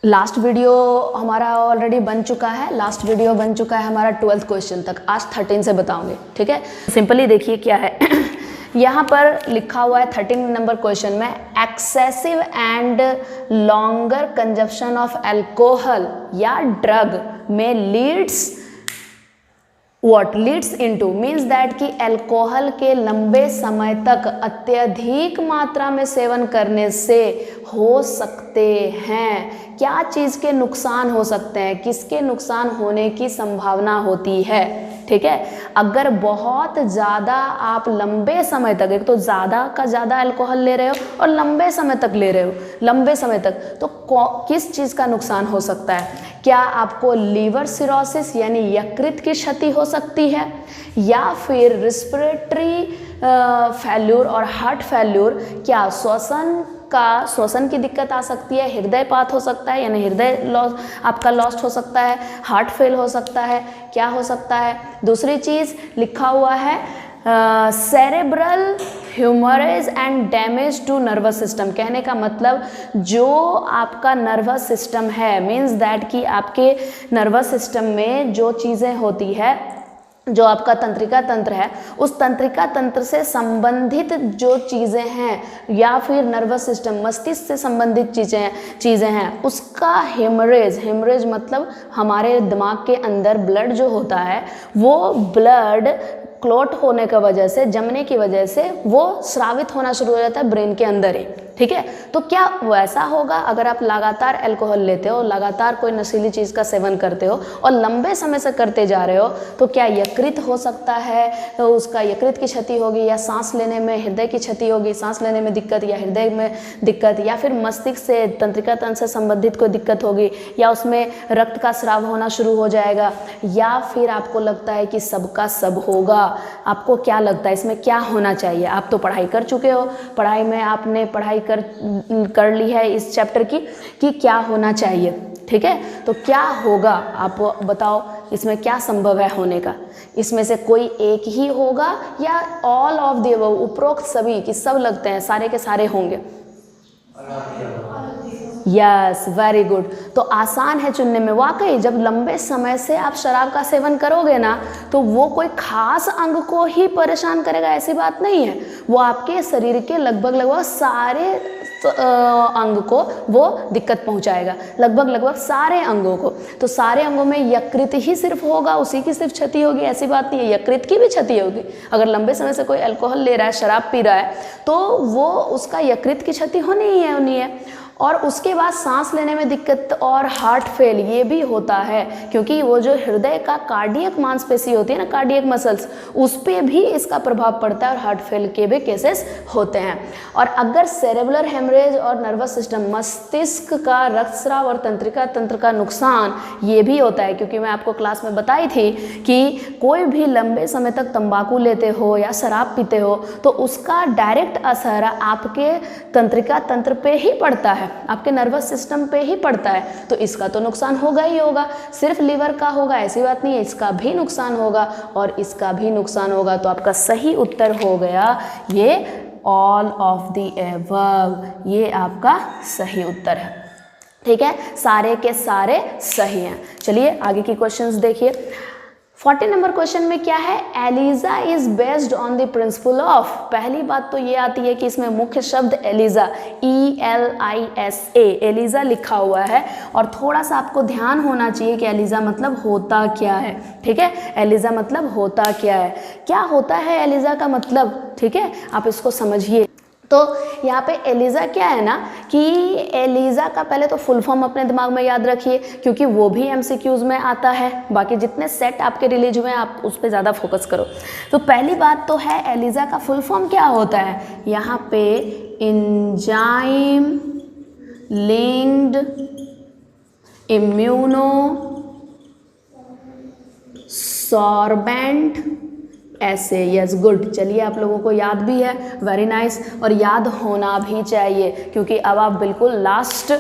Last video हमारा already बन चुका है, लास्ट वीडियो बन चुका है हमारा 12th क्वेश्चन तक, आज 13 से बताऊंगे, ठीक है। सिंपली देखिए क्या है यहाँ पर लिखा हुआ है 13 नंबर क्वेश्चन में, excessive and longer consumption of alcohol या ड्रग में leads What leads into means that कि अल्कोहल के लंबे समय तक अत्यधिक मात्रा में सेवन करने से हो सकते हैं, क्या चीज़ के नुकसान हो सकते हैं, किसके नुकसान होने की संभावना होती है, ठीक है। अगर बहुत ज़्यादा आप लंबे समय तक, एक तो ज़्यादा का ज़्यादा अल्कोहल ले रहे हो और लंबे समय तक ले रहे हो, लंबे समय तक, तो किस चीज़ का नुकसान हो सकता है? क्या आपको लीवर सिरोसिस यानी यकृत की क्षति हो सकती है, या फिर रिस्पिरेटरी फेल्यूर और हार्ट फेल्यूर, क्या श्वसन की दिक्कत आ सकती है, हृदयपात हो सकता है यानी हृदय लॉस आपका लॉस्ट हो सकता है, हार्ट फेल हो सकता है, क्या हो सकता है। दूसरी चीज़ लिखा हुआ है cerebral haemorrhage and damage to nervous system, कहने का मतलब जो आपका नर्वस सिस्टम है, मीन्स दैट कि आपके नर्वस सिस्टम में जो चीज़ें होती है, जो आपका तंत्रिका तंत्र है, उस तंत्रिका तंत्र से संबंधित जो चीज़ें हैं या फिर नर्वस सिस्टम मस्तिष्क से संबंधित चीज़ें हैं, उसका हेमरेज मतलब हमारे दिमाग के अंदर ब्लड जो होता है, वो ब्लड क्लॉट होने की वजह से, जमने की वजह से वो स्रावित होना शुरू हो जाता है ब्रेन के अंदर ही, ठीक है। तो क्या वैसा होगा अगर आप लगातार अल्कोहल लेते हो, लगातार कोई नशीली चीज़ का सेवन करते हो और लंबे समय से करते जा रहे हो, तो क्या यकृत हो सकता है, तो उसका यकृत की क्षति होगी, या सांस लेने में हृदय की क्षति होगी, सांस लेने में दिक्कत या हृदय में दिक्कत, या फिर मस्तिष्क से तंत्रिका तंत्र से संबंधित कोई दिक्कत होगी, या उसमें रक्त का स्राव होना शुरू हो जाएगा, या फिर आपको लगता है कि सबका सब होगा। आपको क्या लगता है इसमें क्या होना चाहिए? आप तो पढ़ाई कर चुके हो, पढ़ाई में आपने पढ़ाई कर ली है इस चैप्टर की कि क्या होना चाहिए, ठीक है। तो क्या होगा आप बताओ, इसमें क्या संभव है होने का? इसमें से कोई एक ही होगा या ऑल ऑफ द अबव, उपरोक्त सभी कि सब लगते हैं, सारे के सारे होंगे? Yes, very good. तो आसान है चुनने में। वाकई जब लंबे समय से आप शराब का सेवन करोगे ना, तो वो कोई खास अंग को ही परेशान करेगा ऐसी बात नहीं है, वो आपके शरीर के लगभग सारे अंग को वो दिक्कत पहुंचाएगा, लगभग सारे अंगों को। तो सारे अंगों में यकृत ही सिर्फ होगा, उसी की सिर्फ क्षति होगी ऐसी बात नहीं है, यकृत की भी क्षति होगी। अगर लंबे समय से कोई अल्कोहल ले रहा है, शराब पी रहा है, तो वो उसका यकृत की क्षति होनी है। और उसके बाद सांस लेने में दिक्कत और हार्ट फेल ये भी होता है, क्योंकि वो जो हृदय का कार्डियक मांसपेशी होती है ना, कार्डियक मसल्स, उस पर भी इसका प्रभाव पड़ता है और हार्ट फेल के भी केसेस होते हैं। और अगर सेरेब्रल हेमरेज और नर्वस सिस्टम, मस्तिष्क का रक्तस्राव और तंत्रिका तंत्र का नुकसान ये भी होता है, क्योंकि मैं आपको क्लास में बताई थी कि कोई भी लंबे समय तक तंबाकू लेते हो या शराब पीते हो तो उसका डायरेक्ट असर आपके तंत्रिका तंत्र पे ही पड़ता है, आपके नर्वस सिस्टम पे ही पड़ता है। तो इसका तो नुकसान होगा ही होगा, सिर्फ लीवर का होगा ऐसी बात नहीं है, इसका भी नुकसान होगा और इसका भी नुकसान होगा। तो आपका सही उत्तर हो गया ये ऑल ऑफ द एबव, ये आपका सही उत्तर है, ठीक है। सारे के सारे सही हैं। चलिए आगे की क्वेश्चंस देखिए। 40 नंबर क्वेश्चन में क्या है? ELISA is based on the principle of. पहली बात तो ये आती है कि इसमें मुख्य शब्द एलिजा, ELISA, एलिजा लिखा हुआ है, और थोड़ा सा आपको ध्यान होना चाहिए कि एलिजा मतलब होता क्या है, ठीक है। एलिजा मतलब होता क्या है, क्या होता है एलिजा का मतलब, ठीक है, आप इसको समझिए। तो यहाँ पे एलिजा क्या है ना, कि एलिजा का पहले तो फुल फॉर्म अपने दिमाग में याद रखिए, क्योंकि वो भी MCQs में आता है। बाकी जितने सेट आपके रिलीज हुए हैं आप उस पर ज़्यादा फोकस करो। तो पहली बात तो है एलिजा का फुल फॉर्म क्या होता है। यहाँ पे एंजाइम लिंक्ड इम्यूनो सॉर्बेंट ऐसे। Yes, good. चलिए आप लोगों को याद भी है, वेरी नाइस, और याद होना भी चाहिए, क्योंकि अब आप बिल्कुल लास्ट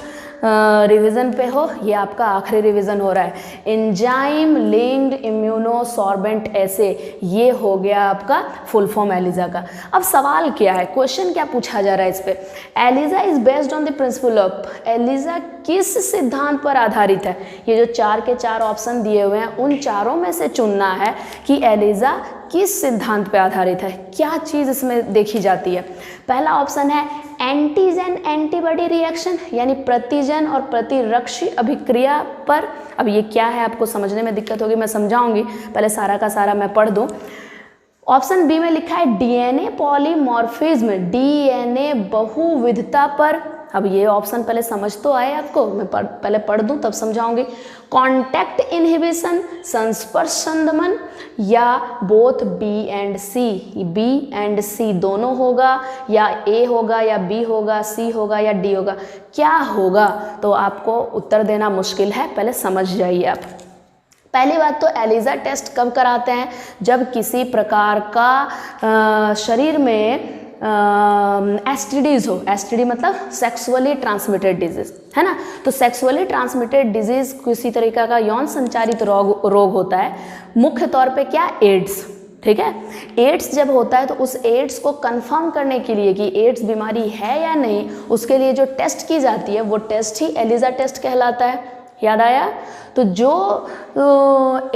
रिवीजन पे हो, ये आपका आखिरी रिवीजन हो रहा है। एंजाइम लिंक्ड इम्यूनोसॉर्बेंट एसे, ये हो गया आपका फुल फॉर्म एलिजा का। अब सवाल क्या है, क्वेश्चन क्या पूछा जा रहा है इस पे, ELISA is based on the principle of, ELISA किस सिद्धांत पर आधारित है। ये जो 4 के 4 ऑप्शन दिए हुए हैं उन चारों में से चुनना है कि एलिजा किस सिद्धांत पर आधारित है, क्या चीज़ इसमें देखी जाती है। पहला ऑप्शन है एंटीजन एंटीबॉडी रिएक्शन, यानी प्रतिजन और प्रतिरक्षी अभिक्रिया पर। अब ये क्या है आपको समझने में दिक्कत होगी, मैं समझाऊंगी, पहले सारा का सारा मैं पढ़ दूं। ऑप्शन बी में लिखा है डीएनए पॉलीमॉर्फिज्म, डीएनए बहुविधता पर। अब ये ऑप्शन पहले समझ तो आए आपको, मैं पहले पढ़ दूं तब समझाऊंगी। कॉन्टैक्ट इनहिबिशन, संस्पर्श संदमन, या both B and C, B and C दोनों होगा, या ए होगा, या बी होगा, सी होगा, या डी होगा, क्या होगा। तो आपको उत्तर देना मुश्किल है, पहले समझ जाइए आप। पहली बात तो एलिजा टेस्ट कब कराते हैं, जब किसी प्रकार का शरीर में एसटीडीज हो, एसटीडी मतलब सेक्सुअली ट्रांसमिटेड डिजीज है ना। तो सेक्सुअली ट्रांसमिटेड डिजीज किसी तरीका का यौन संचारित रोग होता है, मुख्य तौर पे क्या, एड्स, ठीक है। एड्स जब होता है तो उस एड्स को कंफर्म करने के लिए कि एड्स बीमारी है या नहीं, उसके लिए जो टेस्ट की जाती है वो टेस्ट ही एलिजा टेस्ट कहलाता है। याद आया। तो जो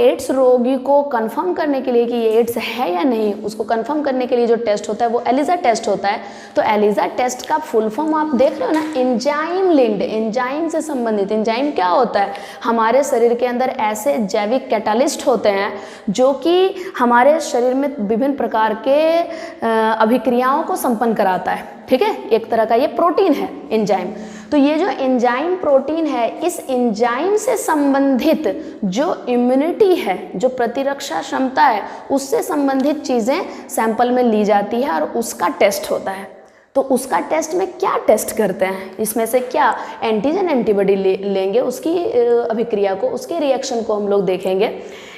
एड्स रोगी को कंफर्म करने के लिए कि ये एड्स है या नहीं, उसको कंफर्म करने के लिए जो टेस्ट होता है वो एलिजा टेस्ट होता है। तो एलिजा टेस्ट का फुल फॉर्म आप देख रहे हो ना, एंजाइम लिंक्ड, एंजाइम से संबंधित। एंजाइम क्या होता है, हमारे शरीर के अंदर ऐसे जैविक कैटालिस्ट होते हैं जो कि हमारे शरीर में विभिन्न प्रकार के अभिक्रियाओं को संपन्न कराता है, ठीक है। एक तरह का ये प्रोटीन है एंजाइम। तो ये जो एंजाइम प्रोटीन है, इस एंजाइम से संबंधित जो इम्यूनिटी है, जो प्रतिरक्षा क्षमता है, उससे संबंधित चीज़ें सैंपल में ली जाती है और उसका टेस्ट होता है। तो उसका टेस्ट में क्या टेस्ट करते हैं, इसमें से क्या एंटीजन एंटीबॉडी लेंगे, उसकी अभिक्रिया को, उसके रिएक्शन को हम लोग देखेंगे,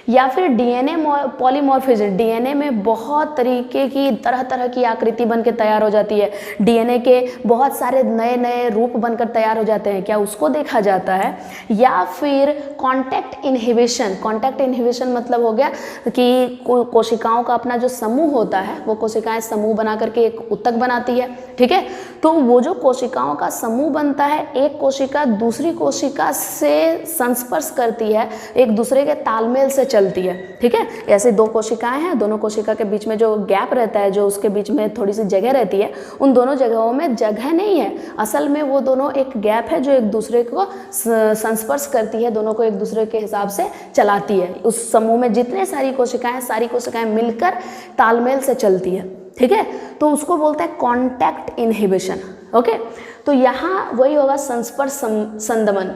या फिर डीएनए पॉलीमॉर्फिज्म, डीएनए में बहुत तरीके की तरह तरह की आकृति बनकर तैयार हो जाती है, डीएनए के बहुत सारे नए नए रूप बनकर तैयार हो जाते हैं, क्या उसको देखा जाता है। या फिर कॉन्टैक्ट इनहिबिशन, कॉन्टैक्ट इनहिबिशन मतलब हो गया कि कोशिकाओं का अपना जो समूह होता है, वो कोशिकाएं समूह बना करके एक ऊतक बनाती है, ठीक है। तो वो जो कोशिकाओं का समूह बनता है, एक कोशिका दूसरी कोशिका से संस्पर्श करती है, एक दूसरे के तालमेल से चलती है, ठीक है। ऐसे दो कोशिकाएं हैं, दोनों कोशिका के बीच में जो गैप रहता है, जो उसके बीच में थोड़ी सी जगह रहती है, उन दोनों जगहों में जगह नहीं है, असल में वो दोनों एक गैप है जो एक दूसरे को संस्पर्श करती है, दोनों को एक दूसरे के हिसाब से चलाती है। उस समूह में जितने सारी कोशिकाएं मिलकर तालमेल से चलती है, ठीक है। तो उसको बोलते हैं कॉन्टैक्ट इनहिबिशन, ओके। तो यहाँ वही होगा संस्पर्श संदमन।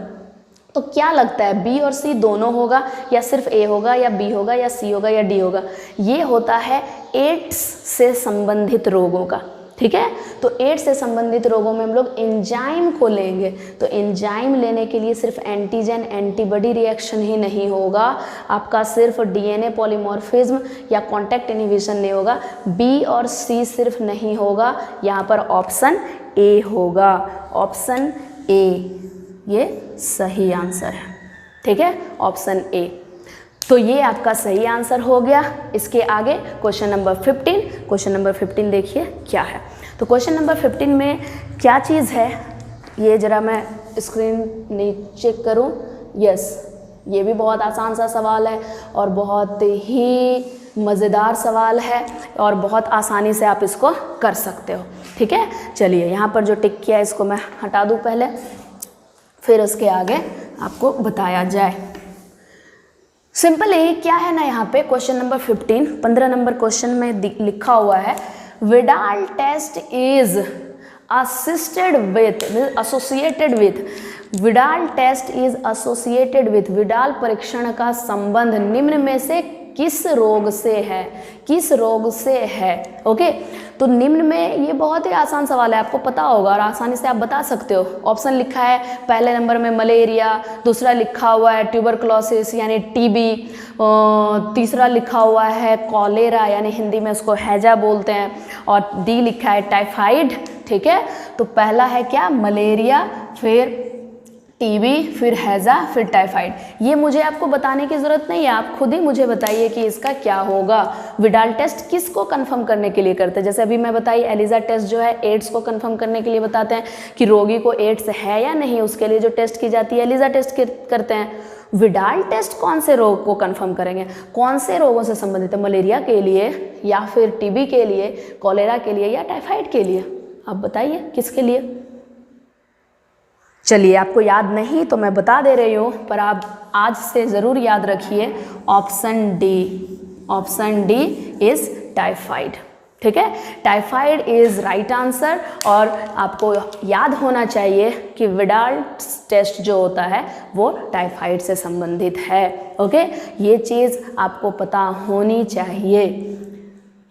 तो क्या लगता है, बी और सी दोनों होगा, या सिर्फ ए होगा, या बी होगा, या सी होगा, या डी होगा। ये होता है एड्स से संबंधित रोगों का, ठीक है। तो एड्स से संबंधित रोगों में हम लोग एंजाइम को लेंगे। तो एंजाइम लेने के लिए सिर्फ एंटीजन एंटीबॉडी रिएक्शन ही नहीं होगा, आपका सिर्फ डीएनए पॉलीमॉर्फिज्म या कॉन्टैक्ट इनहिबिशन नहीं होगा, बी और सी सिर्फ नहीं होगा, यहाँ पर ऑप्शन ए होगा, ऑप्शन ए ये सही आंसर है, ठीक है, ऑप्शन ए। तो ये आपका सही आंसर हो गया। इसके आगे क्वेश्चन नंबर 15, क्वेश्चन नंबर 15 देखिए क्या है। तो क्वेश्चन नंबर 15 में क्या चीज़ है, ये जरा मैं स्क्रीन नीचे करूं। यस, ये भी बहुत आसान सा सवाल है और बहुत ही मज़ेदार सवाल है और बहुत आसानी से आप इसको कर सकते हो, ठीक है। चलिए यहाँ पर जो टिक किया है इसको मैं हटा दूँ पहले, फिर उसके आगे आपको बताया जाए। सिंपल यही क्या है ना, यहाँ पे क्वेश्चन नंबर 15 नंबर क्वेश्चन में लिखा हुआ है Widal test is assisted with associated with, Widal test is associated with, Widal परीक्षण का संबंध निम्न में से किस रोग से है, किस रोग से है, ओके। तो निम्न में ये बहुत ही आसान सवाल है, आपको पता होगा और आसानी से आप बता सकते हो। ऑप्शन लिखा है पहले नंबर में मलेरिया, दूसरा लिखा हुआ है ट्यूबरकुलोसिस यानी टीबी, तीसरा लिखा हुआ है कॉलेरा यानी हिंदी में उसको हैजा बोलते हैं, और डी लिखा है टाइफाइड, ठीक है। तो पहला है क्या, मलेरिया, फिर टीबी, फिर हैज़ा, फिर टाइफाइड। ये मुझे आपको बताने की ज़रूरत नहीं है, आप खुद ही मुझे बताइए कि इसका क्या होगा। विडाल टेस्ट किसको कंफर्म करने के लिए करते हैं? जैसे अभी मैं बताई एलिजा टेस्ट जो है एड्स को कंफर्म करने के लिए बताते हैं कि रोगी को एड्स है या नहीं, उसके लिए जो टेस्ट की जाती है एलिजा टेस्ट करते हैं। विडाल टेस्ट कौन से रोग को कंफर्म करेंगे? कौन से रोगों से संबंधित है? मलेरिया के लिए या फिर टीबी के लिए, कॉलेरा के लिए या टाइफाइड के लिए? आप बताइए किसके लिए? चलिए, आपको याद नहीं तो मैं बता दे रही हूँ, पर आप आज से ज़रूर याद रखिए option D. Option D is typhoid. ठीक है, टाइफाइड इज़ राइट आंसर। और आपको याद होना चाहिए कि विडाल टेस्ट जो होता है वो टाइफाइड से संबंधित है। ओके, ये चीज़ आपको पता होनी चाहिए।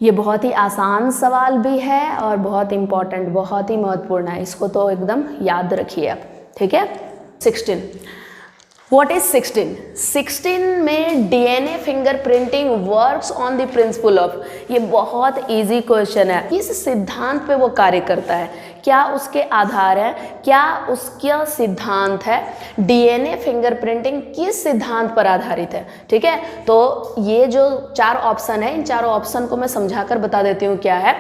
ये बहुत ही आसान सवाल भी है और बहुत इम्पॉर्टेंट, बहुत ही महत्वपूर्ण है, इसको तो एकदम याद रखिए आप। ठीक है, 16। What is 16? 16 में DNA fingerprinting works on the principle of, ये बहुत इजी क्वेश्चन है। किस सिद्धांत पे वो कार्य करता है? क्या उसके आधार है? क्या उसका सिद्धांत है? डीएनए फिंगरप्रिंटिंग किस सिद्धांत पर आधारित है? ठीक है, तो ये जो 4 ऑप्शन है, इन चारों ऑप्शन को मैं समझाकर बता देती हूँ क्या है।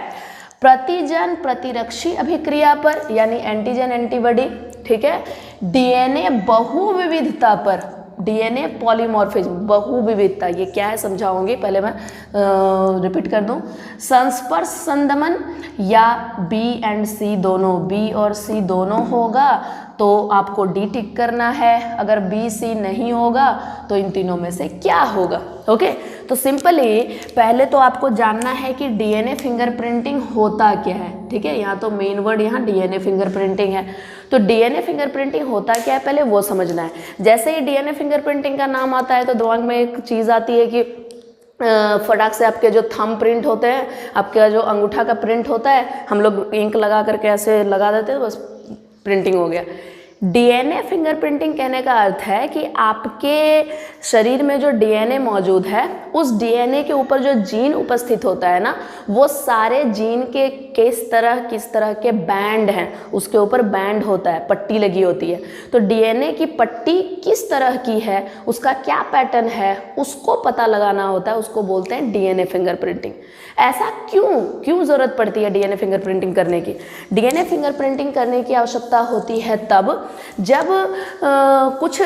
प्रतिजन प्रतिरक्षी अभिक्रिया पर, यानी एंटीजन एंटीबॉडी। ठीक है, डीएनए बहुविविधता पर, डीएनए पॉलीमॉर्फिज्म, बहुविविधता, ये क्या है समझाऊंगी, पहले मैं रिपीट कर दूं। संस्पर्श संदमन या बी एंड सी दोनों, बी और सी दोनों होगा तो आपको डी टिक करना है। अगर बी सी नहीं होगा तो इन तीनों में से क्या होगा? ओके, तो सिंपली पहले तो आपको जानना है कि डीएनए फिंगरप्रिंटिंग होता क्या है। ठीक है, यहाँ तो मेन वर्ड यहाँ डीएनए फिंगरप्रिंटिंग है। तो डीएनए फिंगरप्रिंटिंग होता क्या है पहले वो समझना है। जैसे ही डीएनए फिंगरप्रिंटिंग का नाम आता है तो दिमाग में एक चीज़ आती है कि फटाक से आपके जो थंब प्रिंट होते हैं, आपका जो अंगूठा का प्रिंट होता है, हम लोग इंक लगा करके ऐसे लगा देते हैं, बस प्रिंटिंग हो गया। डीएनए फिंगरप्रिंटिंग कहने का अर्थ है कि आपके शरीर में जो डीएनए मौजूद है, उस डीएनए के ऊपर जो जीन उपस्थित होता है ना, वो सारे जीन के किस तरह के बैंड हैं, उसके ऊपर बैंड होता है, पट्टी लगी होती है। तो डीएनए की पट्टी किस तरह की है, उसका क्या पैटर्न है, उसको पता लगाना होता है, उसको बोलते हैं डीएनए फिंगरप्रिंटिंग। ऐसा क्यों ज़रूरत पड़ती है डीएनए फिंगरप्रिंटिंग करने की? डीएनए फिंगरप्रिंटिंग करने की आवश्यकता होती है तब जब कुछ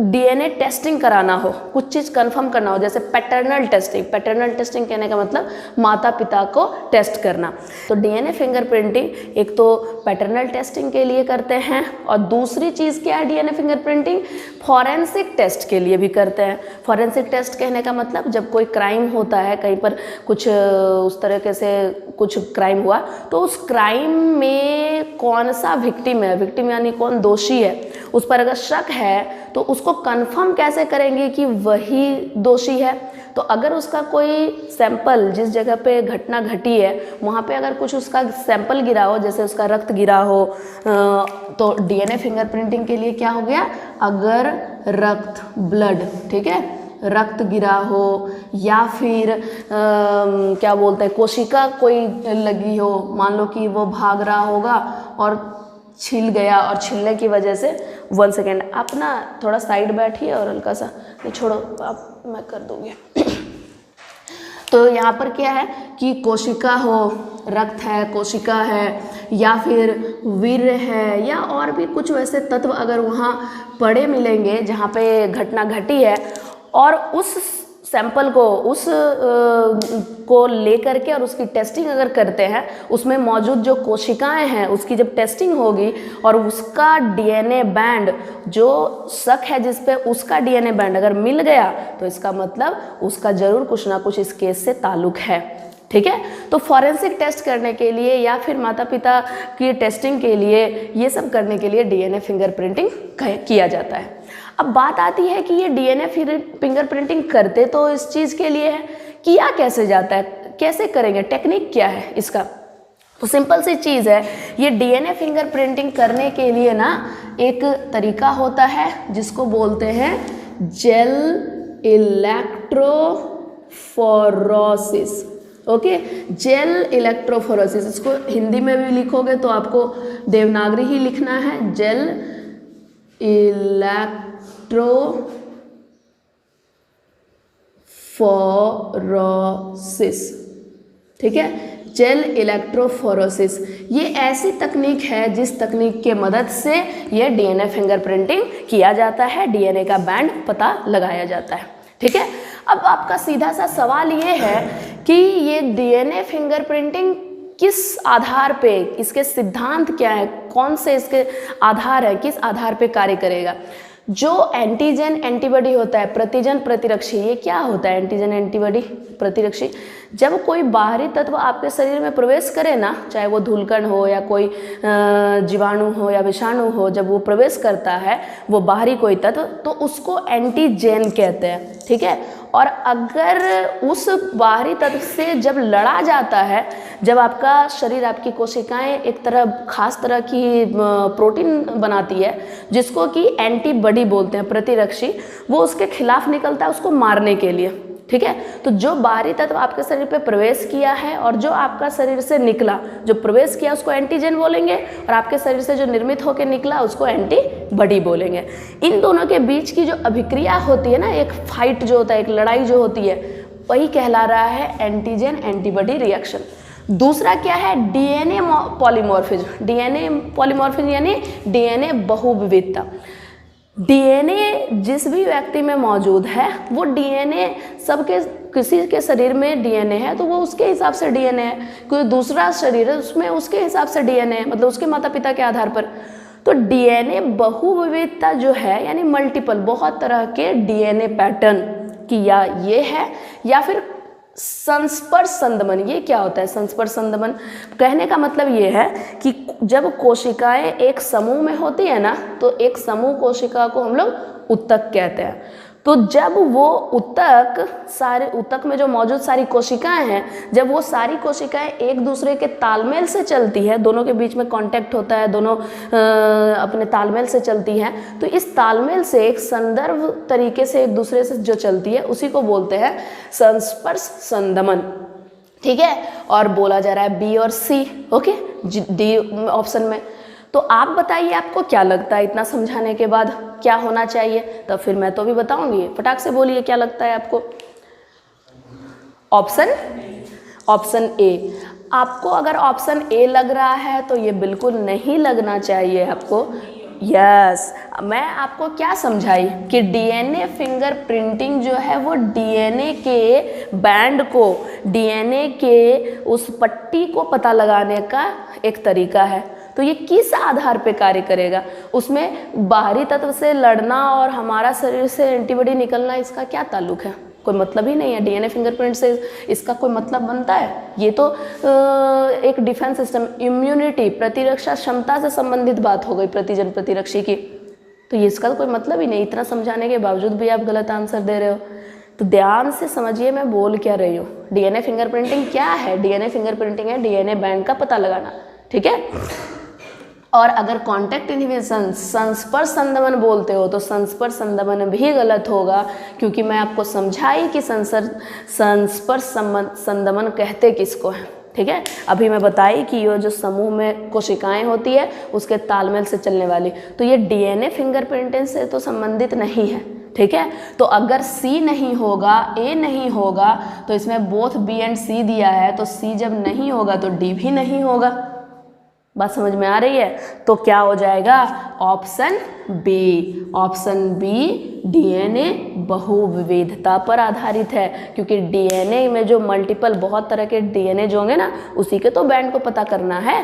डीएनए टेस्टिंग कराना हो, कुछ चीज़ कंफर्म करना हो, जैसे पैटर्नल टेस्टिंग। पैटर्नल टेस्टिंग कहने का मतलब माता पिता को टेस्ट करना। तो डीएनए फिंगरप्रिंटिंग एक तो पैटर्नल टेस्टिंग के लिए करते हैं, और दूसरी चीज़ क्या है डीएनए फिंगरप्रिंटिंग? फॉरेंसिक टेस्ट के लिए भी करते हैं। फॉरेंसिक टेस्ट कहने का मतलब जब कोई क्राइम होता है, कहीं पर कुछ उस तरीके से कुछ क्राइम हुआ, तो उस क्राइम में कौन सा विक्टिम है, विक्टिम यानी कौन दोषी है, उस पर अगर शक है तो उसको कंफर्म कैसे करेंगे कि वही दोषी है? तो अगर उसका कोई सैंपल, जिस जगह पे घटना घटी है वहाँ पे अगर कुछ उसका सैंपल गिरा हो, जैसे उसका रक्त गिरा हो, तो डीएनए फिंगरप्रिंटिंग के लिए क्या हो गया? अगर रक्त, ब्लड, ठीक है, रक्त गिरा हो या फिर क्या बोलते हैं, कोशिका कोई लगी हो, मान लो कि वो भाग रहा होगा और छिल गया, और छिलने की वजह से 1 सेकेंड आप ना थोड़ा साइड बैठिए और हल्का सा, नहीं छोड़ो आप, मैं कर दूँगी। तो यहाँ पर क्या है कि कोशिका हो, रक्त है, कोशिका है, या फिर वीर्य है, या और भी कुछ वैसे तत्व अगर वहाँ पड़े मिलेंगे जहाँ पे घटना घटी है, और उस सैंपल को को लेकर के और उसकी टेस्टिंग अगर करते हैं, उसमें मौजूद जो कोशिकाएं हैं उसकी जब टेस्टिंग होगी और उसका डीएनए बैंड, जो शक है जिस पे, उसका डीएनए बैंड अगर मिल गया तो इसका मतलब उसका जरूर कुछ ना कुछ इस केस से ताल्लुक है। ठीक है, तो फॉरेंसिक टेस्ट करने के लिए या फिर माता पिता की टेस्टिंग के लिए, ये सब करने के लिए डीएनए फिंगरप्रिंटिंग किया जाता है। अब बात आती है कि ये डीएनए फिंगरप्रिंटिंग करते तो इस चीज़ के लिए है, किया कैसे जाता है, कैसे करेंगे, टेक्निक क्या है इसका? तो सिंपल सी चीज़ है, ये डीएनए फिंगरप्रिंटिंग करने के लिए ना एक तरीका होता है जिसको बोलते हैं gel electrophoresis. Okay, gel electrophoresis, इसको हिंदी में भी लिखोगे तो आपको देवनागरी ही लिखना है, जेल इलेक्ट्रोफोरोसिस, ठीक है, जेल इलेक्ट्रोफोरोसिस। ये ऐसी तकनीक है जिस तकनीक के मदद से ये डीएनए फिंगरप्रिंटिंग किया जाता है, डीएनए का बैंड पता लगाया जाता है, ठीक है। अब आपका सीधा सा सवाल ये है कि ये डीएनए फिंगरप्रिंटिंग किस आधार पे, इसके सिद्धांत क्या है, कौन से इसके आधार है, किस आधार पे कार्य करेगा। जो एंटीजन एंटीबॉडी होता है, प्रतिजन प्रतिरक्षी, ये क्या होता है एंटीजन एंटीबॉडी प्रतिरक्षी? जब कोई बाहरी तत्व आपके शरीर में प्रवेश करे ना, चाहे वो धूलकण हो या कोई जीवाणु हो या विषाणु हो, जब वो प्रवेश करता है वो बाहरी कोई तत्व, तो उसको एंटीजन कहते हैं, ठीक है। और अगर उस बाहरी तत्व से जब लड़ा जाता है, जब आपका शरीर, आपकी कोशिकाएं एक तरह खास तरह की प्रोटीन बनाती है जिसको कि एंटीबॉडी बोलते हैं, प्रतिरक्षी, वो उसके खिलाफ निकलता है उसको मारने के लिए, ठीक है। तो जो बाहरी तत्व आपके शरीर पे प्रवेश किया है और जो आपका शरीर से निकला, जो प्रवेश किया उसको एंटीजन बोलेंगे, और आपके शरीर से जो निर्मित होकर निकला उसको एंटीबॉडी बोलेंगे। इन दोनों के बीच की जो अभिक्रिया होती है ना, एक फाइट जो होता है, एक लड़ाई जो होती है, वही कहला रहा है एंटीजन एंटीबॉडी रिएक्शन। दूसरा क्या है? DNA polymorphism. डीएनए पॉलीमॉर्फिज्म यानी डीएनए बहुविविधता। डीएनए जिस भी व्यक्ति में मौजूद है वो डीएनए सबके, किसी के शरीर में डीएनए है तो वो उसके हिसाब से डीएनए है, कोई दूसरा शरीर है उसमें उसके हिसाब से डीएनए है, मतलब उसके माता पिता के आधार पर। तो डीएनए बहुविविधता जो है यानी मल्टीपल, बहुत तरह के डीएनए पैटर्न की या ये है, या फिर संस्पर्श संदमन। ये क्या होता है संस्पर्श संदमन? कहने का मतलब ये है कि जब कोशिकाएं एक समूह में होती है ना, तो एक समूह कोशिका को हम लोग उत्तक कहते हैं। तो जब वो उत्तक में जो मौजूद सारी कोशिकाएं हैं, जब वो सारी कोशिकाएं एक दूसरे के तालमेल से चलती है, दोनों के बीच में कांटेक्ट होता है, दोनों अपने तालमेल से चलती हैं, तो इस तालमेल से एक संदर्भ तरीके से एक दूसरे से जो चलती है उसी को बोलते हैं संस्पर्श संदमन, ठीक है। और बोला जा रहा है बी और सी, ओके, डी ऑप्शन में। तो आप बताइए आपको क्या लगता है इतना समझाने के बाद क्या होना चाहिए? तो फिर मैं तो भी बताऊंगी, फटाक से बोलिए क्या लगता है आपको। Option A. आपको अगर ऑप्शन ए लग रहा है तो ये बिल्कुल नहीं लगना चाहिए आपको। यस, मैं आपको क्या समझाई कि डीएनए फिंगर प्रिंटिंग जो है वो डीएनए के बैंड को, डीएनए के उस पट्टी को पता लगाने का एक तरीका है। तो ये किस आधार पे कार्य करेगा? उसमें बाहरी तत्व से लड़ना और हमारा शरीर से एंटीबॉडी निकलना, इसका क्या ताल्लुक है? कोई मतलब ही नहीं है। डीएनए फिंगरप्रिंट से इसका कोई मतलब बनता है? ये तो एक डिफेंस सिस्टम, इम्यूनिटी, प्रतिरक्षा क्षमता से संबंधित बात हो गई, प्रतिजन प्रतिरक्षी की। तो ये इसका तो कोई मतलब ही नहीं। इतना समझाने के बावजूद भी आप गलत आंसर दे रहे हो। तो ध्यान से समझिए मैं बोल क्या रही हूँ। डीएनए फिंगरप्रिंटिंग क्या है? डीएनए फिंगरप्रिंटिंग है डीएनए बैंड का पता लगाना, ठीक है। और अगर कॉन्टैक्ट इनहिबिशन, संस्पर्श संदमन बोलते हो तो संस्पर्श संदमन भी गलत होगा, क्योंकि मैं आपको समझाई कि संस्पर्श संदमन कहते किसको है, ठीक है। अभी मैं बताई कि ये जो समूह में कोशिकाएं होती है उसके तालमेल से चलने वाली, तो ये डीएनए फिंगरप्रिंटिंग से तो संबंधित नहीं है, ठीक है। तो अगर सी नहीं होगा, ए नहीं होगा, तो इसमें बोथ बी एंड सी दिया है, तो सी जब नहीं होगा तो डी भी नहीं होगा। बात समझ में आ रही है? तो क्या हो जाएगा? Option B. Option B DNA बहुविविधता पर आधारित है, क्योंकि डीएनए में जो मल्टीपल, बहुत तरह के डीएनए जो होंगे ना, उसी के तो बैंड को पता करना है।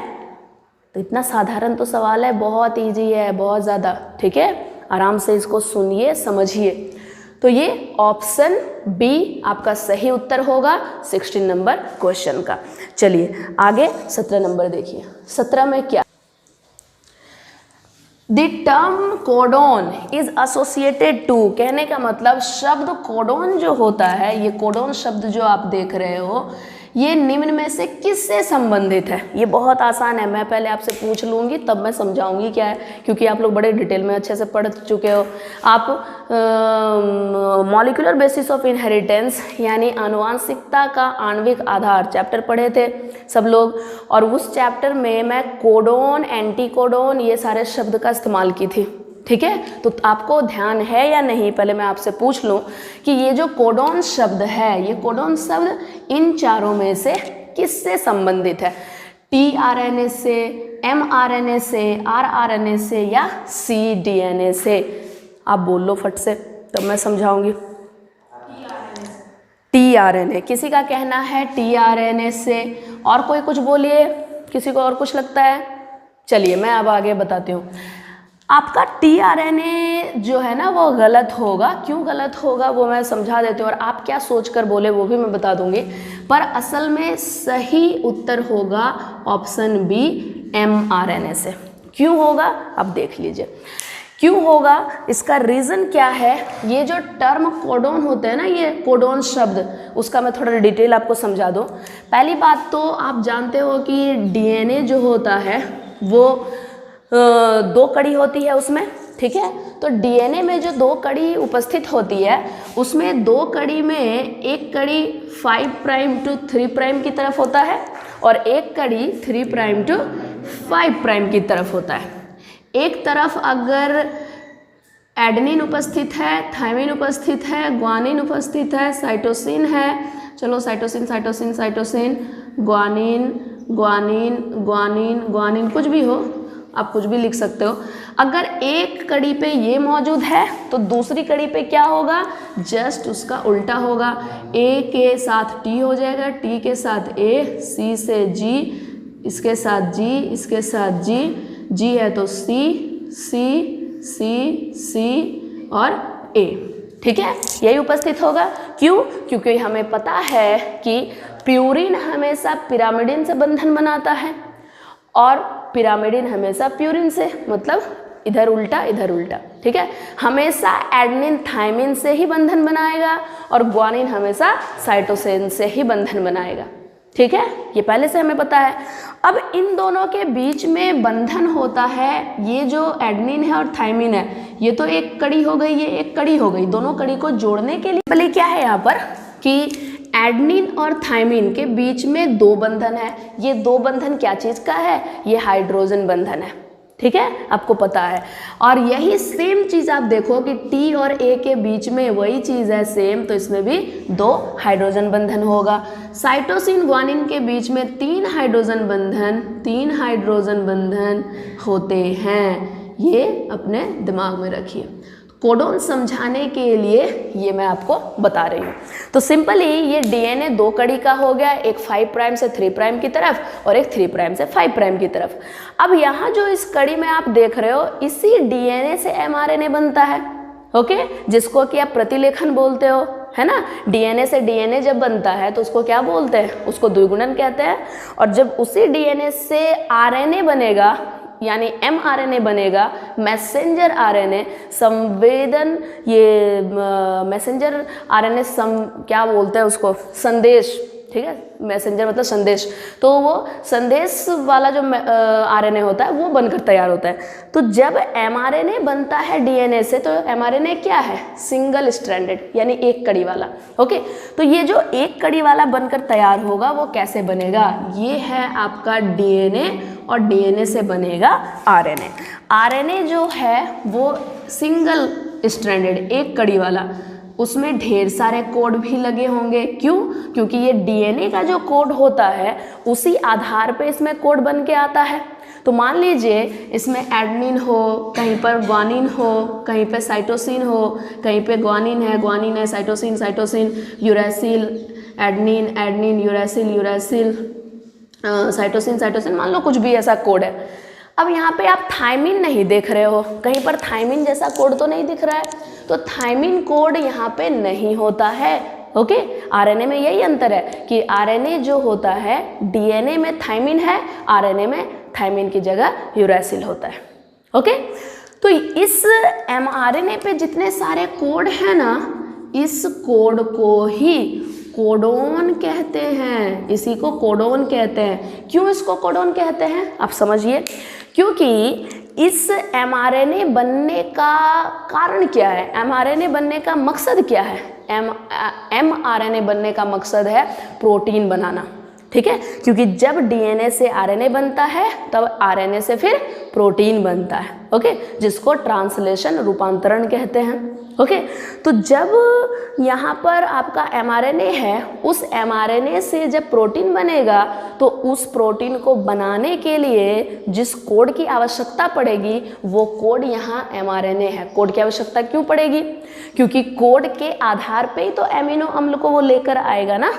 तो इतना साधारण तो सवाल है, बहुत इजी है, बहुत ज़्यादा, ठीक है। आराम से इसको सुनिए, समझिए। तो ये ऑप्शन बी आपका सही उत्तर होगा 16 नंबर क्वेश्चन का। चलिए आगे 17 नंबर देखिए। 17 में क्या? The term codon is associated to, कहने का मतलब शब्द कोडोन जो होता है, ये कोडोन शब्द जो आप देख रहे हो, ये निम्न में से किससे संबंधित है? ये बहुत आसान है, मैं पहले आपसे पूछ लूँगी तब मैं समझाऊंगी क्या है, क्योंकि आप लोग बड़े डिटेल में अच्छे से पढ़ चुके हो। आप मॉलिक्यूलर बेसिस ऑफ इनहेरिटेंस यानी आनुवांशिकता का आणविक आधार चैप्टर पढ़े थे सब लोग, और उस चैप्टर में मैं कोडोन, एंटीकोडोन, ये सारे शब्द का इस्तेमाल की थी, ठीक है, तो आपको ध्यान है या नहीं, पहले मैं आपसे पूछ लूँ कि ये जो कोडॉन शब्द है, ये कोडॉन शब्द इन चारों में से किससे संबंधित है? tRNA से, mRNA से, rRNA से या cDNA से? आप बोल लो फट से, तब मैं समझाऊंगी। tRNA, किसी का कहना है tRNA से, और कोई कुछ बोलिए, किसी को और कुछ लगता है? चलिए मैं अब आगे बताती हूँ। आपका tRNA जो है ना वो गलत होगा। क्यों गलत होगा वो मैं समझा देती हूँ, और आप क्या सोचकर बोले वो भी मैं बता दूंगी। पर असल में सही उत्तर होगा ऑप्शन बी, mRNA से। क्यों होगा अब देख लीजिए क्यों होगा। इसका रीज़न क्या है? ये जो टर्म कोडॉन होते हैं ना, ये कोडॉन शब्द, उसका मैं थोड़ा डिटेल आपको समझा दूँ। पहली बात तो आप जानते हो कि DNA जो होता है वो 2 कड़ी होती है उसमें, ठीक है। तो DNA में जो 2 कड़ी उपस्थित होती है उसमें 2 कड़ी में एक कड़ी 5 प्राइम टू 3 प्राइम की तरफ होता है और एक कड़ी 3 प्राइम टू 5 प्राइम की तरफ होता है। एक तरफ अगर एडेनिन उपस्थित है, थायमिन उपस्थित है, ग्वानिन उपस्थित है, साइटोसिन है, चलो cytosine cytosine cytosine, guanine guanine guanine guanine, कुछ भी हो, आप कुछ भी लिख सकते हो। अगर एक कड़ी पे ये मौजूद है तो दूसरी कड़ी पे क्या होगा? जस्ट उसका उल्टा होगा। ए के साथ टी हो जाएगा, टी के साथ ए, सी से जी, इसके साथ जी, इसके साथ जी, जी है तो सी, सी सी सी और ए, ठीक है, यही उपस्थित होगा। क्यों? क्योंकि हमें पता है कि प्यूरिन हमेशा पिरामिडिन से बंधन बनाता है और पिरामिडिन हमेशा प्यूरिन से, मतलब इधर उल्टा, ठीक है। हमेशा एडेनिन थायमिन से ही बंधन बनाएगा और ग्वानिन हमेशा साइटोसिन से ही बंधन बनाएगा, ठीक है, ये पहले से हमें पता है। अब इन दोनों के बीच में बंधन होता है, ये जो एडेनिन है और थायमिन है, ये तो एक कड़ी हो गई, ये एक कड़ी हो गई। दोनों कड़ी को जोड़ने के लिए पहले क्या है यहाँ पर कि एडेनिन और थायमिन के बीच में 2 बंधन है। ये 2 बंधन क्या चीज़ का है? ये हाइड्रोजन बंधन है, ठीक है, आपको पता है। और यही सेम चीज़ आप देखो कि T और A के बीच में वही चीज़ है सेम, तो इसमें भी 2 हाइड्रोजन बंधन होगा। साइटोसिन ग्वानिन के बीच में 3 हाइड्रोजन बंधन होते हैं। ये अपने दिमाग में रखिए। कोडॉन समझाने के लिए ये मैं आपको बता रही हूँ। तो सिंपली ये DNA 2 कड़ी का हो गया, एक 5 प्राइम से 3 प्राइम की तरफ और एक 3 प्राइम से 5 प्राइम की तरफ। अब यहाँ जो इस कड़ी में आप देख रहे हो, इसी DNA से mRNA बनता है, ओके, जिसको कि आप प्रतिलेखन बोलते हो, है ना। DNA से DNA जब बनता है तो उसको क्या बोलते हैं? उसको द्विगुणन कहते हैं। और जब उसी DNA से RNA बनेगा यानी mRNA बनेगा, मैसेंजर RNA, संवेदन, ये मैसेंजर RNA क्या बोलते हैं उसको? संदेश, ठीक है, मैसेंजर मतलब संदेश। तो वो संदेश वाला जो RNA होता है वो बनकर तैयार होता है। तो जब mRNA बनता है DNA से तो mRNA क्या है? सिंगल स्ट्रैंडेड, यानी एक कड़ी वाला, ओके। तो ये जो एक कड़ी वाला बनकर तैयार होगा वो कैसे बनेगा? ये है आपका DNA और DNA से बनेगा RNA। RNA जो है वो सिंगल स्ट्रैंडेड, एक कड़ी वाला, उसमें ढेर सारे कोड भी लगे होंगे। क्यों? क्योंकि ये DNA का जो कोड होता है उसी आधार पे इसमें कोड बन के आता है। तो मान लीजिए इसमें एडेनिन हो, कहीं पर ग्वानिन हो, कहीं पे साइटोसिन हो, कहीं पे ग्वानिन है, cytosine, uracil, adenine, uracil, cytosine, मान लो कुछ भी ऐसा कोड है। अब यहाँ पे आप थायमिन नहीं देख रहे हो, कहीं पर थायमिन जैसा कोड तो नहीं दिख रहा है, तो थायमिन कोड यहाँ पे नहीं होता है, ओके। RNA में यही अंतर है कि RNA जो होता है, DNA में थायमिन है, RNA में थायमिन की जगह यूरेसिल होता है, ओके। तो इस mRNA पे जितने सारे कोड हैं ना, इस कोड को ही कोडॉन कहते हैं, इसी को कोडॉन कहते हैं। क्यों इसको कोडॉन कहते हैं आप समझिए, क्योंकि इस mRNA बनने का कारण क्या है? mRNA बनने का maqsad क्या है? mRNA बनने का मकसद है प्रोटीन बनाना, ठीक है, क्योंकि जब डीएनए से आरएनए बनता है तब आरएनए से फिर प्रोटीन बनता है। ओके, जिसको ट्रांसलेशन रूपांतरण कहते हैं। ओके, तो जब यहाँ पर आपका एमआरएनए है, उस एमआरएनए से जब प्रोटीन बनेगा तो उस प्रोटीन को बनाने के लिए जिस कोड की आवश्यकता पड़ेगी वो कोड यहाँ एमआरएनए है। कोड की आवश्यकता क्यों पड़ेगी? क्योंकि कोड के आधार पे ही तो एमिनो अम्ल को वो लेकर आएगा ना।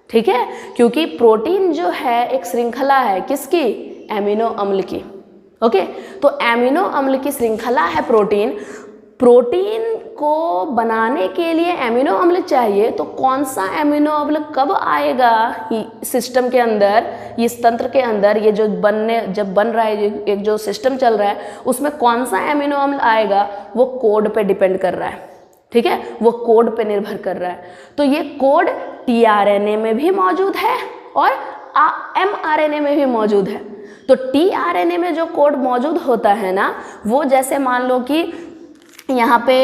ठीक है, क्योंकि प्रोटीन जो है एक श्रृंखला है, किसकी? एमिनो अम्ल की। ओके, तो एमिनो अम्ल की श्रृंखला है प्रोटीन। प्रोटीन को बनाने के लिए एमिनो अम्ल चाहिए, तो कौन सा एमिनो अम्ल कब आएगा सिस्टम के अंदर, इस तंत्र के अंदर, ये जो जब बन रहा है, एक जो सिस्टम चल रहा है उसमें कौन सा एमिनो अम्ल आएगा वो कोड पे डिपेंड कर रहा है। ठीक है, वो कोड पे निर्भर कर रहा है। तो ये कोड टीआरएनए में भी मौजूद है और एमआरएनए में भी मौजूद है। तो टीआरएनए में जो कोड मौजूद होता है ना, वो जैसे मान लो कि यहाँ पे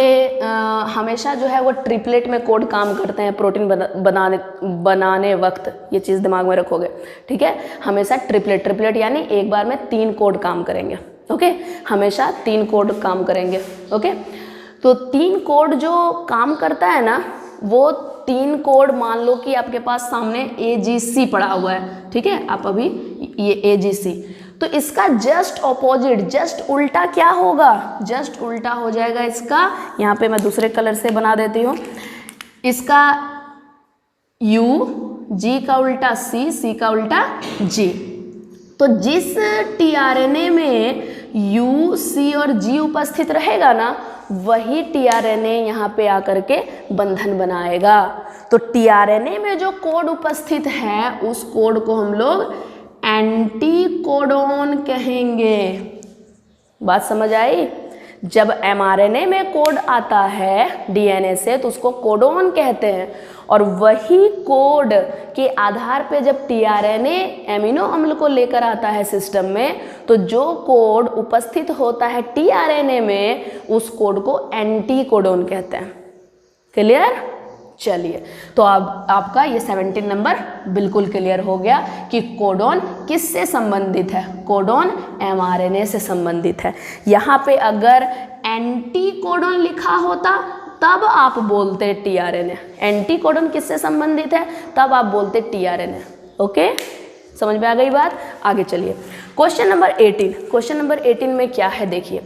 हमेशा जो है वो ट्रिपलेट में कोड काम करते हैं प्रोटीन बनाने वक्त, ये चीज़ दिमाग में रखोगे। ठीक है, हमेशा ट्रिपलेट यानी एक बार में 3 कोड काम करेंगे। ओके, हमेशा 3 कोड काम करेंगे। ओके, तो 3 कोड जो काम करता है ना, वो 3 कोड मान लो कि आपके पास सामने AGC पड़ा हुआ है। ठीक है, आप अभी ये AGC, तो इसका जस्ट ऑपोजिट, जस्ट उल्टा क्या होगा? जस्ट उल्टा हो जाएगा इसका। यहाँ पे मैं दूसरे कलर से बना देती हूँ। इसका U, G का उल्टा C, C का उल्टा G। तो जिस टीआरएनए में U, C और G उपस्थित रहेगा ना, वही टीआरएनए यहाँ पे आकर के बंधन बनाएगा। तो टीआरएनए में जो कोड उपस्थित है उस कोड को हम लोग एंटीकोडोन कहेंगे। बात समझ आई? जब एमआरएनए में कोड आता है डीएनए से तो उसको कोडोन कहते हैं, और वही कोड के आधार पे जब टीआरएनए एमिनो अम्ल को लेकर आता है सिस्टम में, तो जो कोड उपस्थित होता है टीआरएनए में उस कोड को एंटीकोडोन कहते हैं। क्लियर? चलिए, तो अब आपका ये 17 नंबर बिल्कुल क्लियर हो गया कि कोडोन किससे संबंधित है। कोडोन एमआरएनए से संबंधित है। यहाँ पे अगर एंटीकोडोन लिखा होता तब आप बोलते टीआरएनए। एंटीकोडोन किससे संबंधित है तब आप बोलते टीआरएनए। ओके, समझ में आ गई बात? आगे चलिए, क्वेश्चन नंबर 18। क्वेश्चन नंबर 18 में क्या है देखिए,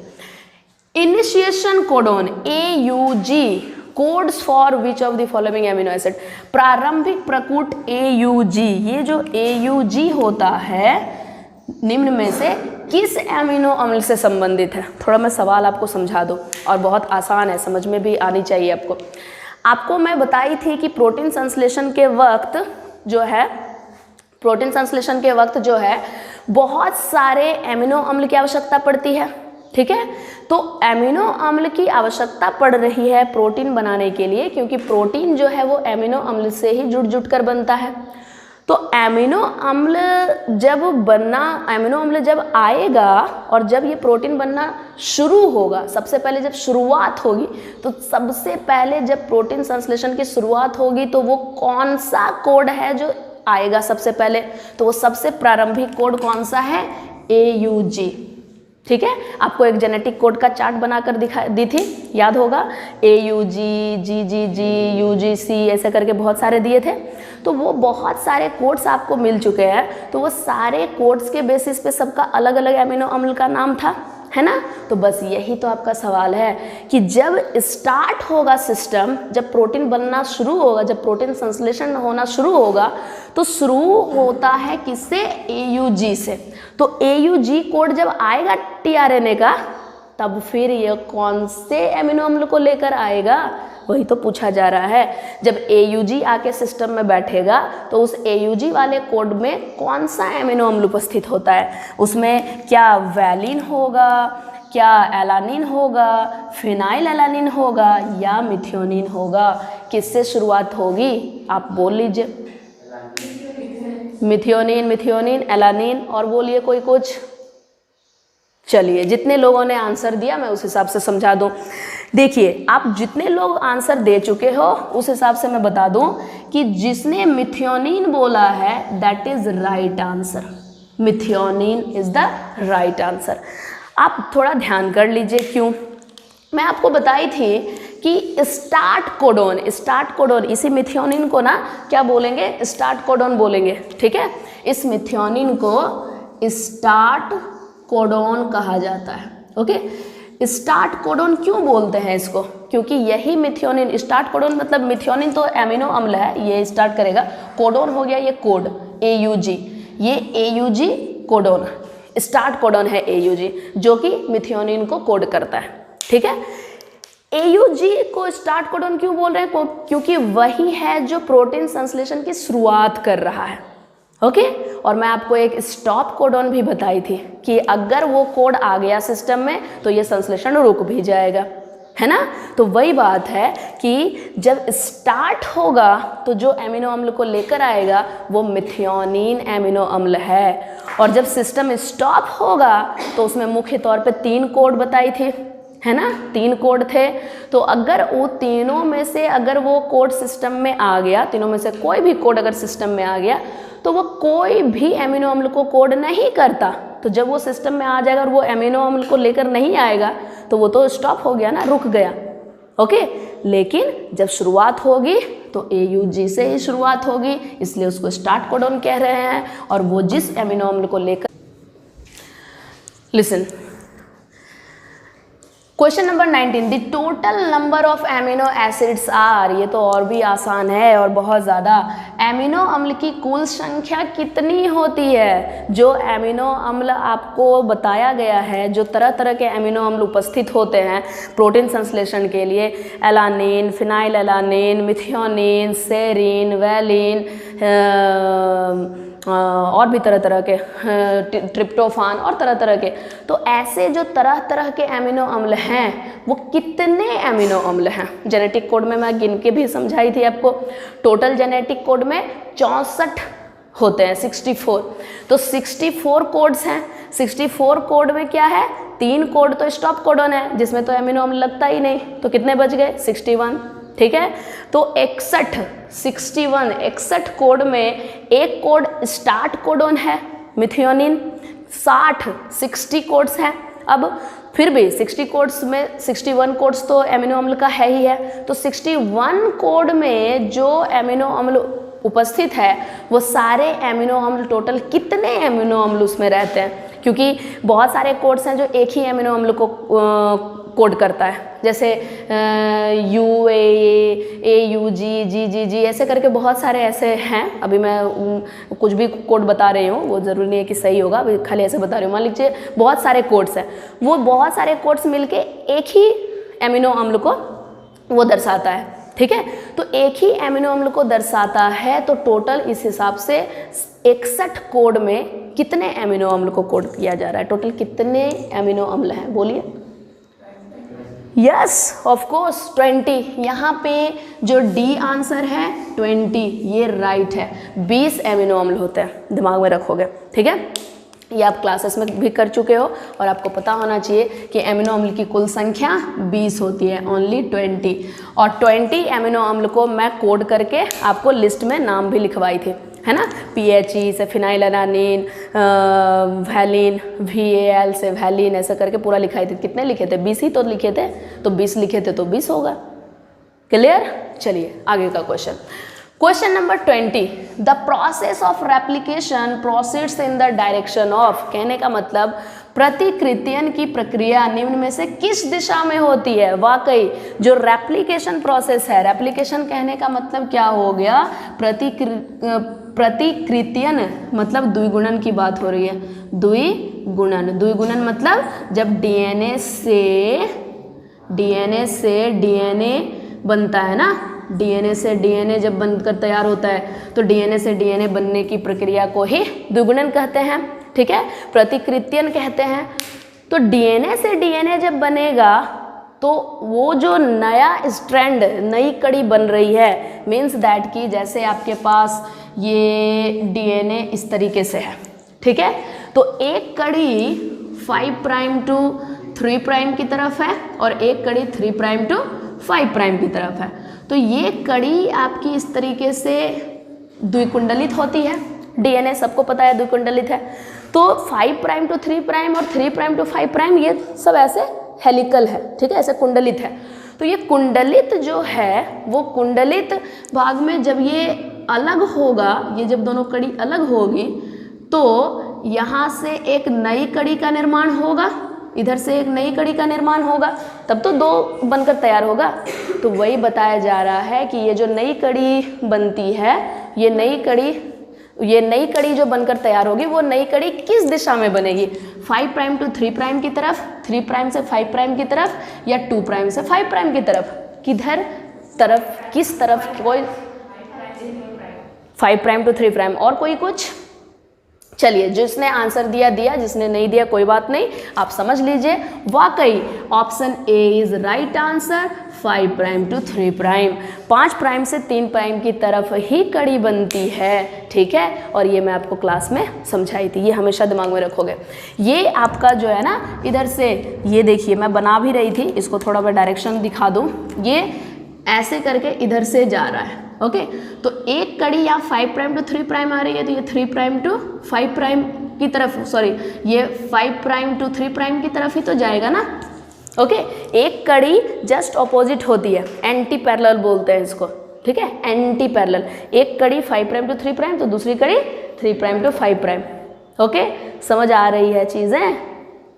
initiation codon AUG codes for which of the following amino acid. प्रारंभिक प्रकूट AUG, ये जो AUG होता है निम्न में से किस एमिनो अम्ल से संबंधित है? थोड़ा मैं सवाल आपको समझा दूं, और बहुत आसान है, समझ में भी आनी चाहिए आपको। आपको मैं बताई थी कि प्रोटीन संश्लेषण के वक्त जो है बहुत सारे एमिनो अम्ल की आवश्यकता पड़ती है। ठीक है, तो एमिनो अम्ल की आवश्यकता पड़ रही है प्रोटीन बनाने के लिए, क्योंकि प्रोटीन जो है वो एमिनो अम्ल से ही जुट कर बनता है। तो एमिनो अम्ल जब आएगा और जब ये प्रोटीन बनना शुरू होगा, सबसे पहले जब शुरुआत होगी, तो सबसे पहले जब प्रोटीन संश्लेषण की शुरुआत होगी तो वो कौन सा कोड है जो आएगा सबसे पहले? तो वो सबसे प्रारंभिक कोड कौन सा है? AUG। ठीक है, आपको एक जेनेटिक कोड का चार्ट बनाकर दी थी, याद होगा। AUG, GGG, UGC ऐसे करके बहुत सारे दिए थे। तो वो बहुत सारे कोड्स आपको मिल चुके हैं। तो वो सारे कोड्स के बेसिस पे सबका अलग अलग एमिनो अम्ल का नाम था, है ना। तो बस यही तो आपका सवाल है कि जब स्टार्ट होगा सिस्टम, जब प्रोटीन बनना शुरू होगा, जब प्रोटीन संश्लेषण होना शुरू होगा, तो शुरू होता है किससे? AUG से। तो AUG कोड जब आएगा टीआरएनए का, तब फिर ये कौन से एमिनो अम्ल को लेकर आएगा, वही तो पूछा जा रहा है। जब AUG आके सिस्टम में बैठेगा तो उस AUG वाले कोड में कौन सा एमिनो अम्ल उपस्थित होता है? उसमें क्या वैलिन होगा, क्या एलानिन होगा, फिनाइल एलानिन होगा या मिथियोनिन होगा? किससे शुरुआत होगी आप बोल लीजिए। मिथियोनिन, एलानिन, और बोलिए कोई कुछ। चलिए, जितने लोगों ने आंसर दिया मैं उस हिसाब से समझा दूं। देखिए आप जितने लोग आंसर दे चुके हो उस हिसाब से मैं बता दूं कि जिसने मिथियोनिन बोला है that is right answer. Methionine is the right answer. आप थोड़ा ध्यान कर लीजिए क्यों। मैं आपको बताई थी कि स्टार्ट कोडोन इसी मिथियोनिन को ना क्या बोलेंगे, स्टार्ट कोडोन बोलेंगे, ठीक है। इस मिथियोनिन को स्टार्ट कोडोन कहा जाता है, ओके। स्टार्ट कोडोन क्यों बोलते हैं इसको, क्योंकि यही मिथियोनिन, स्टार्ट कोडोन मतलब मिथियोनिन तो एमिनो अम्ल है, ये स्टार्ट करेगा, कोडोन हो गया ये कोड AUG, ये AUG कोडोन, स्टार्ट कोडोन है AUG जो कि मिथियोनिन को कोड करता है, ठीक है। AUG को स्टार्ट कोडोन क्यों बोल रहे हैं, क्योंकि वही है जो प्रोटीन संश्लेषण की शुरुआत कर रहा है, ओके। और मैं आपको एक स्टॉप कोडोन भी बताई थी कि अगर वो कोड आ गया सिस्टम में तो ये संश्लेषण रुक भी जाएगा, है ना। तो वही बात है कि जब स्टार्ट होगा तो जो एमिनो अम्ल को लेकर आएगा वो मिथियोनिन एमिनो अम्ल है, और जब सिस्टम स्टॉप होगा तो उसमें मुख्य तौर पे 3 कोड बताई थी, है ना, 3 कोड थे। तो अगर वो तीनों में से अगर वो कोड सिस्टम में आ गया, तीनों में से कोई भी कोड अगर सिस्टम में आ गया तो वो कोई भी एमिनो अम्ल को कोड नहीं करता। तो जब वो सिस्टम में आ जाएगा और वो एमिनो अम्ल को लेकर नहीं आएगा तो वो तो स्टॉप हो गया ना, रुक गया, ओके। लेकिन जब शुरुआत होगी तो AUG से ही शुरुआत होगी, इसलिए उसको स्टार्ट कोडोन कह रहे हैं। और वो जिस एमिनो अम्ल को लेकर, listen, question number 19, the total number of amino acids are, ये तो और भी आसान है और बहुत ज़्यादा। एमिनो अम्ल की कुल संख्या कितनी होती है। जो एमिनो अम्ल आपको बताया गया है, जो तरह तरह के एमिनो अम्ल उपस्थित होते हैं प्रोटीन संश्लेषण के लिए, alanine, phenyl alanine, methionine, serine, valine, और भी तरह तरह के, ट्रिप्टोफान और तरह तरह के। तो ऐसे जो तरह तरह के एमिनो अम्ल हैं वो कितने एमिनो अम्ल हैं। जेनेटिक कोड में मैं गिन के भी समझाई थी आपको। टोटल जेनेटिक कोड में 64 होते हैं, 64। तो 64 कोड्स हैं। 64 कोड में क्या है, 3 कोड तो स्टॉप कोडोन है जिसमें तो एमिनो अम्ल लगता ही नहीं, तो कितने बच गए, 61, ठीक है। तो 61 कोड में एक कोड स्टार्ट कोडोन है मिथियोनिन, 60 कोड्स हैं। अब फिर भी 60 कोड्स में 61 कोड्स तो एमिनो अम्ल का है ही है। तो 61 कोड में जो एमिनो अम्ल उपस्थित है वो सारे एमिनो अम्ल, टोटल कितने एमिनो अम्ल उसमें रहते हैं, क्योंकि बहुत सारे कोड्स हैं जो एक ही एमिनो अम्ल को कोड करता है, जैसे UAA, AUG, GGG, ऐसे करके बहुत सारे ऐसे हैं। अभी मैं कुछ भी कोड बता रही हूँ, वो ज़रूरी नहीं है कि सही होगा, अभी खाली ऐसे बता रही हूँ। मान लीजिए बहुत सारे कोड्स हैं, वो बहुत सारे कोड्स मिलके एक ही एमिनो अम्ल को वो दर्शाता है, ठीक है। तो एक ही एमिनो अम्ल को दर्शाता है, तो टोटल इस हिसाब से 61 कोड में कितने एमिनो अम्ल को कोड किया जा रहा है। टोटल कितने एमिनो अम्ल हैं, बोलिए। Yes of course 20। यहाँ पे जो डी आंसर है 20, ये राइट है। 20 एमिनो अम्ल होते हैं, दिमाग में रखोगे, ठीक है। ये आप क्लासेस में भी कर चुके हो और आपको पता होना चाहिए कि एमिनो अम्ल की कुल संख्या 20 होती है, ओनली 20। और 20 एमिनो अम्ल को मैं कोड करके आपको लिस्ट में नाम भी लिखवाई थी, है ना। PHE से फिनाइल एलानिन, वैलिन, VAL से वैलिन, ऐसा करके पूरा लिखाई थी। कितने लिखे थे, 20 ही तो लिखे थे, तो 20 लिखे थे तो 20 होगा। क्लियर। चलिए आगे का question, question number 20, the process of replication proceeds in the direction of, कहने का मतलब प्रतिकृतियन की प्रक्रिया निम्न में से किस दिशा में होती है। वाकई जो रेप्लिकेशन प्रोसेस है, रेप्लिकेशन कहने का मतलब क्या हो गया, प्रतिकृतियन मतलब द्विगुणन की बात हो रही है। द्विगुणन मतलब जब DNA से DNA बनता है ना, DNA से DNA जब बनकर तैयार होता है तो DNA से DNA बनने की प्रक्रिया को ही द्विगुणन कहते हैं, ठीक है, प्रतिकृतियन कहते हैं। तो DNA से DNA जब बनेगा तो वो जो नया स्ट्रैंड, नई कड़ी बन रही है, मीन्स दैट कि जैसे आपके पास ये DNA इस तरीके से है, ठीक है। तो एक कड़ी 5' to 3 प्राइम की तरफ है और एक कड़ी 3 प्राइम टू 5 प्राइम की तरफ है। तो ये कड़ी आपकी इस तरीके से द्विकुंडलित होती है। डीएनए सबको पता है द्विकुंडलित है। तो 5 प्राइम टू 3 प्राइम और 3 प्राइम टू 5 प्राइम ये सब ऐसे हेलिकल है, ठीक है, ऐसे कुंडलित है। तो ये कुंडलित जो है वो कुंडलित भाग में जब ये अलग होगा, ये जब दोनों कड़ी अलग होगी तो यहाँ से एक नई कड़ी का निर्माण होगा, इधर से एक नई कड़ी का निर्माण होगा, तब तो 2 बनकर तैयार होगा। तो वही बताया जा रहा है कि ये जो नई कड़ी बनती है, ये नई कड़ी जो बनकर तैयार होगी वो नई कड़ी किस दिशा में बनेगी? 5 प्राइम टू 3 प्राइम की तरफ, 3 प्राइम से 5 प्राइम की तरफ, या 2 प्राइम से 5 प्राइम की तरफ? किधर तरफ, किस तरफ? कोई 5 प्राइम टू 3 प्राइम। और कोई कुछ? चलिए, जिसने आंसर दिया, जिसने नहीं दिया कोई बात नहीं, आप समझ लीजिए वाकई option A is right answer. 5 prime to 3 prime, 5 prime से 3 प्राइम की तरफ ही कड़ी बनती है, ठीक है। और ये मैं आपको क्लास में समझाई थी, ये हमेशा दिमाग में रखोगे। ये आपका जो है ना, इधर से ये देखिए मैं बना भी रही थी, इसको थोड़ा मैं डायरेक्शन दिखा दूँ। ये ऐसे करके इधर से जा रहा है, ओके। तो एक कड़ी यहाँ 5 प्राइम टू 3 प्राइम आ रही है, तो ये 3 प्राइम टू 5 प्राइम की तरफ, सॉरी ये 5 प्राइम टू 3 प्राइम की तरफ ही तो जाएगा ना, ओके। एक कड़ी जस्ट ऑपोजिट होती है, एंटी पैरेलल बोलते हैं इसको, ठीक है, एंटी पैरेलल। एक कड़ी 5 प्राइम टू 3 प्राइम, तो दूसरी कड़ी 3 प्राइम टू 5 प्राइम, ओके। समझ आ रही है चीज़ें?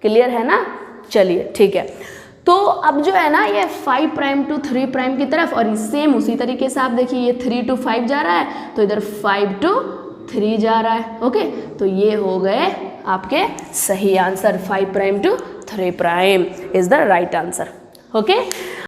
क्लियर है ना? चलिए ठीक है। तो अब जो है ना ये 5 प्राइम टू 3 प्राइम की तरफ, और सेम उसी तरीके से आप देखिए ये 3 टू 5 जा रहा है, तो इधर 5 टू 3 जा रहा है, ओके। तो ये हो गए आपके सही answer, 5 prime to 3 prime is the right answer, okay.